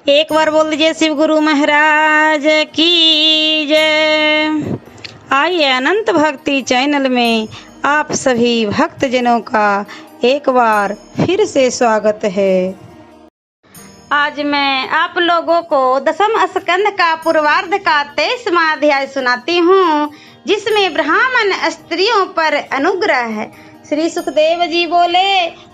एक बार बोल दीजिए शिव गुरु महाराज की जय। आइए अनंत भक्ति चैनल में आप सभी भक्तजनों का एक बार फिर से स्वागत है। आज मैं आप लोगों को दसम स्कंद का पूर्वार्ध का 23वां अध्याय सुनाती हूँ, जिसमें ब्राह्मण स्त्रियों पर अनुग्रह है। श्री सुखदेव जी बोले,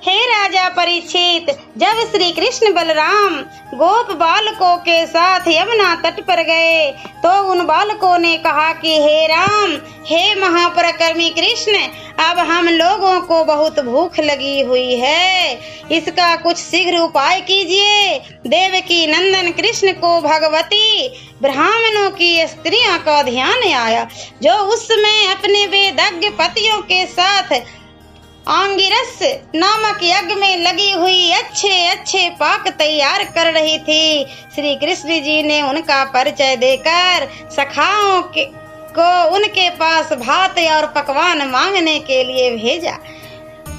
हे राजा परीक्षित, जब श्री कृष्ण बलराम गोप बालकों के साथ यमुना तट पर गए तो उन बालकों ने कहा कि हे राम, हे महापराक्रमी कृष्ण, अब हम लोगों को बहुत भूख लगी हुई है, इसका कुछ शीघ्र उपाय कीजिए। देवकी नंदन कृष्ण को भगवती ब्राह्मणों की स्त्रियों का ध्यान आया, जो उस समय अपने वेदज्ञ पतियों के साथ आंगिरस नामक यज्ञ में लगी हुई अच्छे पाक तैयार कर रही थी। श्री कृष्ण जी ने उनका परिचय देकर सखाओं को उनके पास भात और पकवान मांगने के लिए भेजा।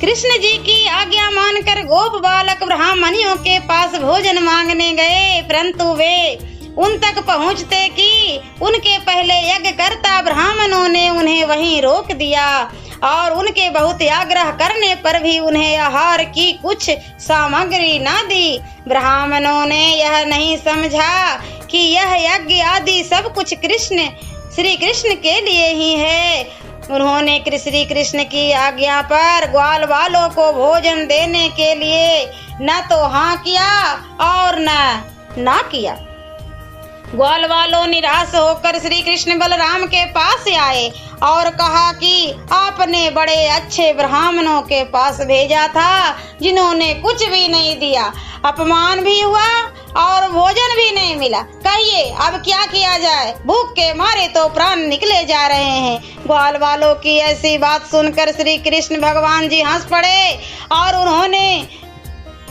कृष्ण जी की आज्ञा मानकर गोप बालक ब्राह्मणियों के पास भोजन मांगने गए, परंतु वे उन तक पहुंचते कि उनके पहले यज्ञकर्ता ब्राह्मणों ने उन्हें वहीं रोक दिया और उनके बहुत आग्रह करने पर भी उन्हें आहार की कुछ सामग्री न दी। ब्राह्मणों ने यह नहीं समझा कि यह यज्ञ आदि सब कुछ श्री कृष्ण के लिए ही है। उन्होंने श्री कृष्ण की आज्ञा पर ग्वाल वालों को भोजन देने के लिए न तो हाँ किया और न ना किया। ग्वाल वालों निराश होकर श्री कृष्ण बलराम के पास आए और कहा कि आपने बड़े अच्छे ब्राह्मणों के पास भेजा था, जिन्होंने कुछ भी नहीं दिया, अपमान भी हुआ और भोजन भी नहीं मिला। कहिए अब क्या किया जाए, भूख के मारे तो प्राण निकले जा रहे हैं। ग्वाल वालों की ऐसी बात सुनकर श्री कृष्ण भगवान जी हंस पड़े और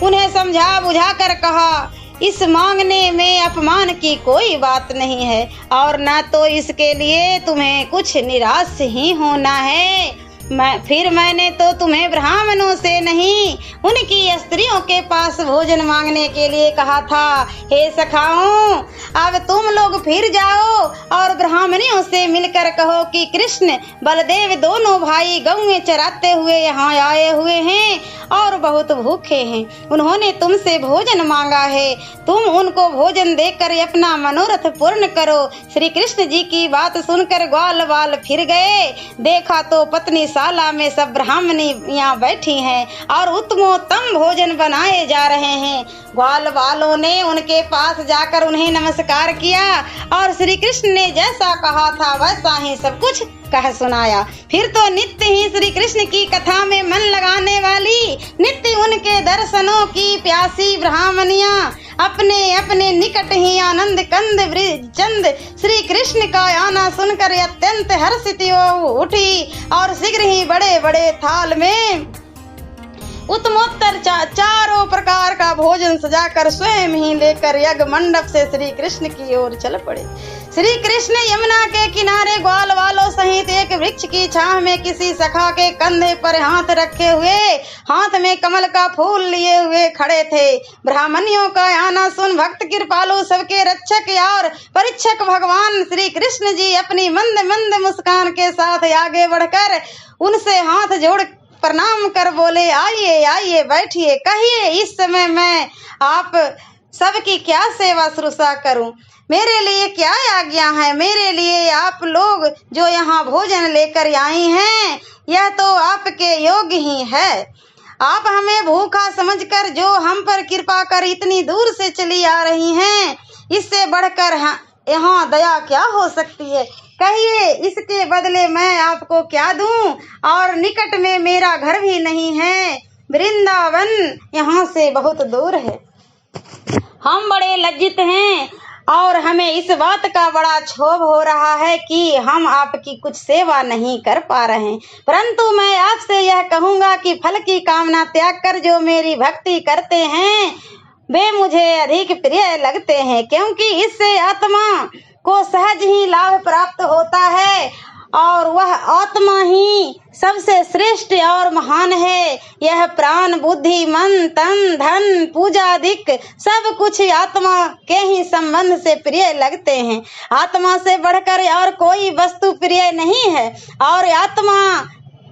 उन्हें समझा बुझा कर कहा, इस मांगने में अपमान की कोई बात नहीं है और न तो इसके लिए तुम्हें कुछ निराश ही होना है। मैंने तो तुम्हें ब्राह्मणों से नहीं, उनकी स्त्रियों के पास भोजन मांगने के लिए कहा था। हे सखाओं, अब तुम लोग फिर जाओ और ब्राह्मणियों से मिलकर कहो कि कृष्ण बलदेव दोनों भाई गौएं चराते हुए यहाँ आए हुए हैं और बहुत भूखे हैं। उन्होंने तुमसे भोजन मांगा है, तुम उनको भोजन देकर अपना मनोरथ पूर्ण करो। श्री कृष्ण जी की बात सुनकर ग्वाल वाल फिर गए, देखा तो पत्नी शाला में सब ब्राह्मणियां बैठी हैं और उत्तमोत्तम भोजन बनाए जा रहे हैं। ग्वाल वालों ने उनके पास जाकर उन्हें नमस्कार किया और श्री कृष्ण ने जैसा कहा था वैसा ही सब कुछ कह सुनाया। फिर तो नित्य ही श्री कृष्ण की कथा में मन लगाने वाली, नित्य उनके दर्शनों की प्यासी ब्राह्मणियां अपने अपने निकट ही आनंद कंद चंद श्री कृष्ण का आना सुनकर अत्यंत हर्षित उठी और शीघ्र ही बड़े बड़े थाल में उत्तमोत्तर चारों प्रकार का भोजन सजाकर स्वयं ही लेकर यज्ञ मंडप से श्री कृष्ण की ओर चल पड़े। श्री कृष्ण यमुना के किनारे ग्वाल वालों सहित एक वृक्ष की छांव में किसी सखा के कंधे पर हाथ रखे हुए, हाथ में कमल का फूल लिए हुए खड़े थे। ब्राह्मणियों का आना सुन भक्त कृपालु सबके रक्षक और परीक्षक भगवान श्री कृष्ण जी अपनी मंद मंद मुस्कान के साथ आगे बढ़कर उनसे हाथ जोड़ प्रणाम कर बोले, आइए आइए बैठिए, कहिए इस समय मैं आप सबकी क्या सेवा शुश्रूषा करूं, मेरे लिए क्या आज्ञा है। मेरे लिए आप लोग जो यहाँ भोजन लेकर आई हैं, यह तो आपके योग्य ही है। आप हमें भूखा समझकर जो हम पर कृपा कर इतनी दूर से चली आ रही हैं, इससे बढ़कर यहाँ दया क्या हो सकती है। कहिए इसके बदले मैं आपको क्या दूं, और निकट में मेरा घर भी नहीं है, वृंदावन यहाँ से बहुत दूर है। हम बड़े लज्जित हैं और हमें इस बात का बड़ा क्षोभ हो रहा है कि हम आपकी कुछ सेवा नहीं कर पा रहे हैं, परंतु मैं आपसे यह कहूँगा कि फल की कामना त्याग कर जो मेरी भक्ति करते हैं वे मुझे अधिक प्रिय लगते हैं, क्योंकि इससे आत्मा को सहज ही लाभ प्राप्त होता है और वह आत्मा ही सबसे श्रेष्ठ और महान है। यह प्राण बुद्धि मन तन धन पूजादिक सब कुछ आत्मा के ही संबंध से प्रिय लगते हैं। आत्मा से बढ़कर और कोई वस्तु प्रिय नहीं है। और आत्मा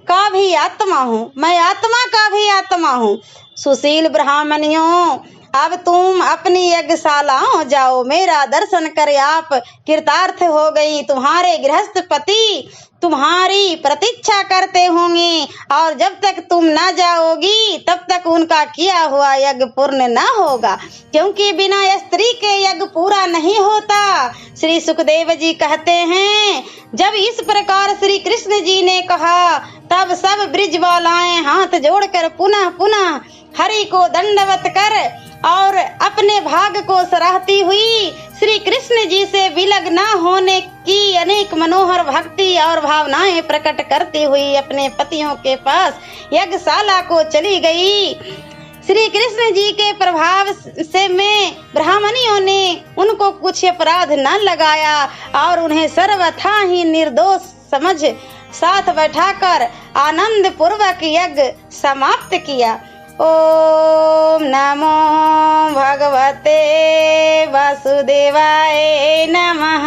का भी आत्मा हूँ, मैं आत्मा का भी आत्मा हूँ। सुशील ब्राह्मणियों, अब तुम अपनी यज्ञशालाओं जाओ, मेरा दर्शन कर आप कृतार्थ हो गई। तुम्हारे गृहस्थ पति तुम्हारी प्रतीक्षा करते होंगे और जब तक तुम न जाओगी तब तक उनका किया हुआ यज्ञ पूर्ण न होगा, क्योंकि बिना स्त्री के यज्ञ पूरा नहीं होता। श्री सुखदेव जी कहते हैं, जब इस प्रकार श्री कृष्ण जी ने कहा तब सब ब्रिजवालाएं हाथ जोड़कर पुनः पुनः हरि को दंडवत कर और अपने भाग को सराहती हुई श्री कृष्ण जी से विलग न होने की अनेक मनोहर भक्ति और भावनाएं प्रकट करती हुई अपने पतियों के पास यज्ञशाला को चली गई। श्री कृष्ण जी के प्रभाव से में ब्राह्मणियों ने उनको कुछ अपराध न लगाया और उन्हें सर्वथा ही निर्दोष समझ साथ बैठाकर आनंद पूर्वक यज्ञ समाप्त किया। ओम नमो भगवते वासुदेवाय नमः।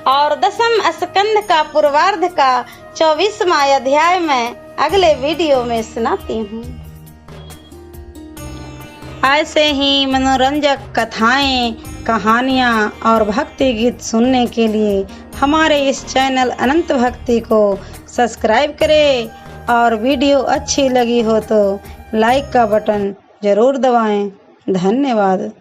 और दसम स्कंद का पूर्वार्ध का 24वां अध्याय मैं अगले वीडियो में सुनाती हूँ। ऐसे ही मनोरंजक कथाएं, कहानियाँ और भक्ति गीत सुनने के लिए हमारे इस चैनल अनंत भक्ति को सब्सक्राइब करें और वीडियो अच्छी लगी हो तो लाइक का बटन जरूर दबाएं। धन्यवाद।